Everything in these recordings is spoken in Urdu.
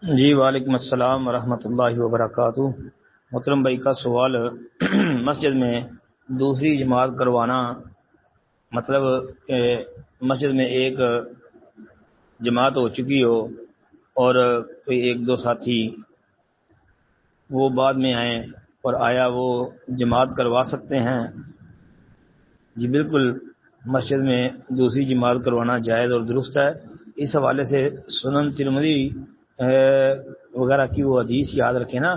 جی وعلیکم السلام ورحمۃ اللہ وبرکاتہ۔ محترم بھائی کا سوال مسجد میں دوسری جماعت کروانا، مطلب کہ مسجد میں ایک جماعت ہو چکی ہو اور کوئی ایک دو ساتھی وہ بعد میں آئیں اور آیا وہ جماعت کروا سکتے ہیں؟ جی بالکل، مسجد میں دوسری جماعت کروانا جائز اور درست ہے۔ اس حوالے سے سنن ترمذی وغیرہ کی وہ حدیث یاد رکھیں نا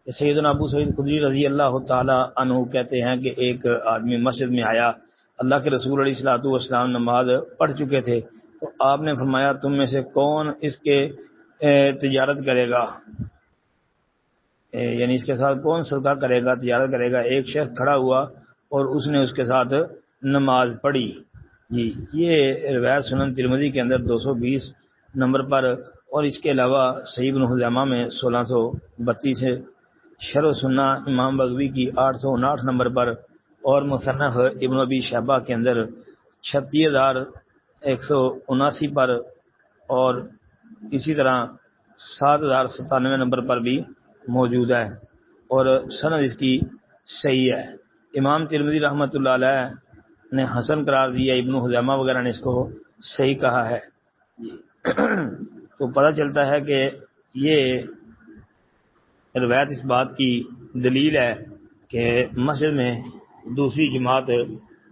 کہ سیدنا ابو سعید خدری رضی اللہ تعالی عنہ کہتے ہیں کہ ایک آدمی مسجد میں آیا، اللہ کے رسول علیہ الصلوۃ والسلام نماز پڑھ چکے تھے، تو آپ نے فرمایا تم میں سے کون اس کے تجارت کرے گا، یعنی اس کے ساتھ کون صدقہ کرے گا، تجارت کرے گا۔ ایک شخص کھڑا ہوا اور اس نے اس کے ساتھ نماز پڑھی۔ جی یہ روایت سنن ترمذی کے اندر 220 نمبر پر، اور اس کے علاوہ صحیح ابن خزیمہ میں 1632 ہے، شرح سنہ امام بغوی کی 859 نمبر پر، اور مصنف ابن ابی شیبہ کے اندر 36179 پر، اور اسی طرح 7097 نمبر پر بھی موجود ہے، اور سند اس کی صحیح ہے۔ امام ترمذی رحمۃ اللہ علیہ نے حسن قرار دیا، ابن خزیمہ وغیرہ نے اس کو صحیح کہا ہے۔ تو پتہ چلتا ہے کہ یہ روایت اس بات کی دلیل ہے کہ مسجد میں دوسری جماعت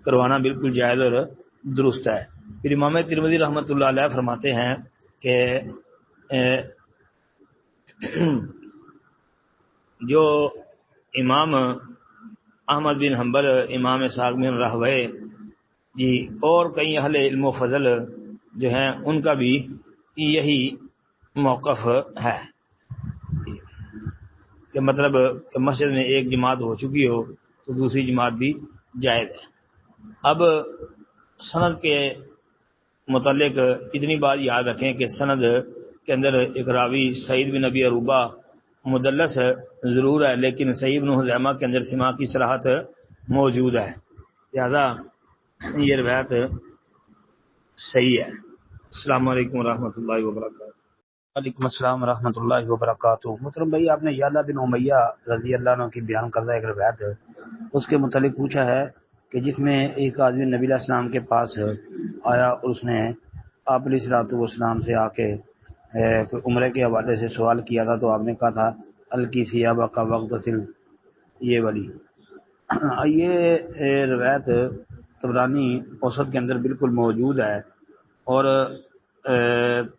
کروانا بالکل جائز اور درست ہے۔ پھر امام ترمذی رحمۃ اللہ علیہ فرماتے ہیں کہ جو امام احمد بن حنبل، امام اسحاق بن راہویہ جی اور کئی اہل علم و فضل جو ہیں ان کا بھی یہی موقف ہے کہ مطلب کہ مسجد میں ایک جماعت ہو چکی ہو تو دوسری جماعت بھی جائز ہے۔ اب سند کے متعلق اتنی بات یاد رکھیں کہ سند کے اندر ایک راوی سعید بن ابی عروبہ مدلس ضرور ہے، لیکن صحیح ابن خزیمہ کے اندر سماع کی صراحت موجود ہے، لہذا یہ روایت صحیح ہے۔ السلام علیکم ورحمۃ اللہ وبرکاتہ۔ وعلیکم السلام ورحمۃ اللہ وبرکاتہ۔ محترم بھائی، آپ نے یعلا بن امیہ رضی اللہ عنہ کی بیان کردہ ایک روایت اس کے متعلق پوچھا ہے کہ جس میں ایک آدمی نبی علیہ السلام کے پاس آیا اور اس نے آپ علیہ الصلوۃ والسلام سے آ کے عمرے کے حوالے سے سوال کیا تھا، تو آپ نے کہا تھا الکی سیابہ کا وقت یہ والی یہ روایت طبرانی اوسط کے اندر بالکل موجود ہے، اور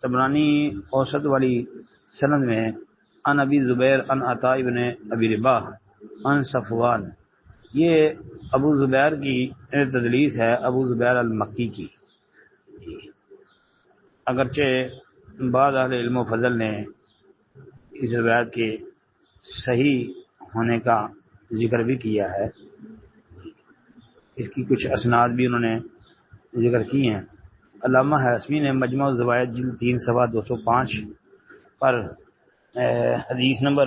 طبرانی اوسط والی سند میں ان ابی زبیر ان عطاء ابن ابی رباح ان صفوان، یہ ابو زبیر کی تدلیس ہے، ابو زبیر المکی کی۔ اگرچہ بعض اہل علم و فضل نے اس روایت کے صحیح ہونے کا ذکر بھی کیا ہے، اس کی کچھ اسناد بھی انہوں نے ذکر کی ہیں۔ علامہ حسمی نے مجمع الزوائد جلد 3 صفحہ 205 پر حدیث نمبر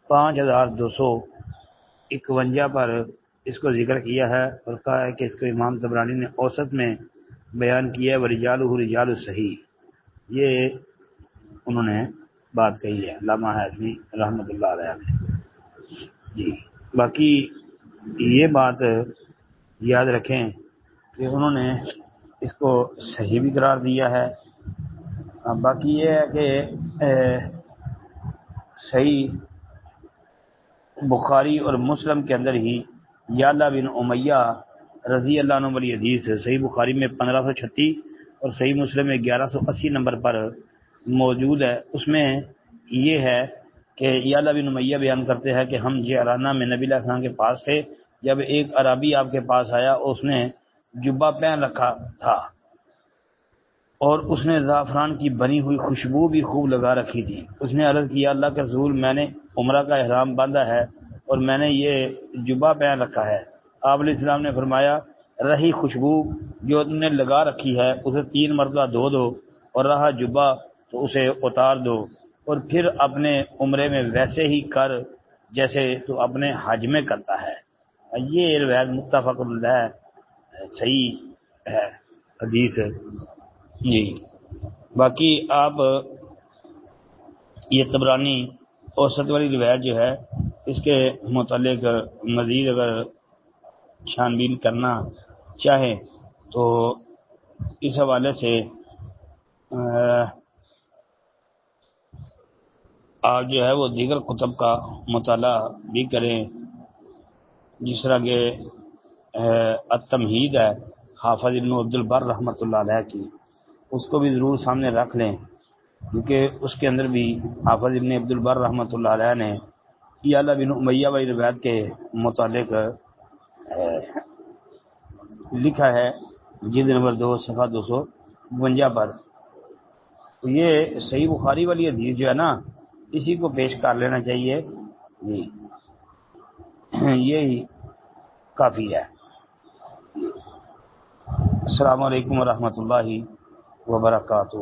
5251 پر اس کو ذکر کیا ہے اور کہا ہے کہ اس کو امام طبرانی نے اوسط میں بیان کیا ہے، ورجالہ رجال الصحیح، یہ انہوں نے بات کہی ہے علامہ حسمی رحمۃ اللہ علیہ نے۔ جی باقی یہ بات یاد رکھیں کہ انہوں نے اس کو صحیح بھی قرار دیا ہے۔ باقی یہ ہے کہ صحیح بخاری اور مسلم کے اندر ہی یعلا بن امیہ رضی اللہ عنہ والی حدیث صحیح بخاری میں 1536 اور صحیح مسلم میں 1180 نمبر پر موجود ہے۔ اس میں یہ ہے کہ یعلا بن امیہ بیان کرتے ہیں کہ ہم جعرانہ میں نبی علیہ السلام کے پاس تھے، جب ایک عربی آپ کے پاس آیا، اس نے جبہ پہن رکھا تھا اور اس نے زعفران کی بنی ہوئی خوشبو بھی خوب لگا رکھی تھی۔ اس نے عرض کیا اللہ کے رسول، میں نے عمرہ کا احرام باندھا ہے اور میں نے یہ جبہ پہن رکھا ہے۔ آپ علیہ السلام نے فرمایا رہی خوشبو جو تم نے لگا رکھی ہے اسے 3 مرتبہ دھو دو، اور رہا جبہ تو اسے اتار دو، اور پھر اپنے عمرے میں ویسے ہی کر جیسے تو اپنے حج میں کرتا ہے۔ یہ روایت متفق علیہ صحیح ہے حدیث۔ جی باقی آپ یہ طبرانی اوسط والی روایت جو ہے اس کے متعلق مزید اگر چھان بین کرنا چاہیں تو اس حوالے سے آپ جو ہے وہ دیگر کتب کا مطالعہ بھی کریں، جس طرح کہ التمہید ہے حافظ ابن عبد البر رحمۃ اللہ علیہ کی، اس کو بھی ضرور سامنے رکھ لیں، کیونکہ اس کے اندر بھی حافظ ابن عبد البر رحمۃ اللہ علیہ نے یعلا بن امیہ والی روایت کے متعلق لکھا ہے جلد نمبر 2 صفحہ 252 پر۔ تو یہ صحیح بخاری والی حدیث جو ہے نا، اسی کو پیش کر لینا چاہیے، یہی کافی ہے۔ السلام علیکم ورحمۃ اللہ وبرکاتہ۔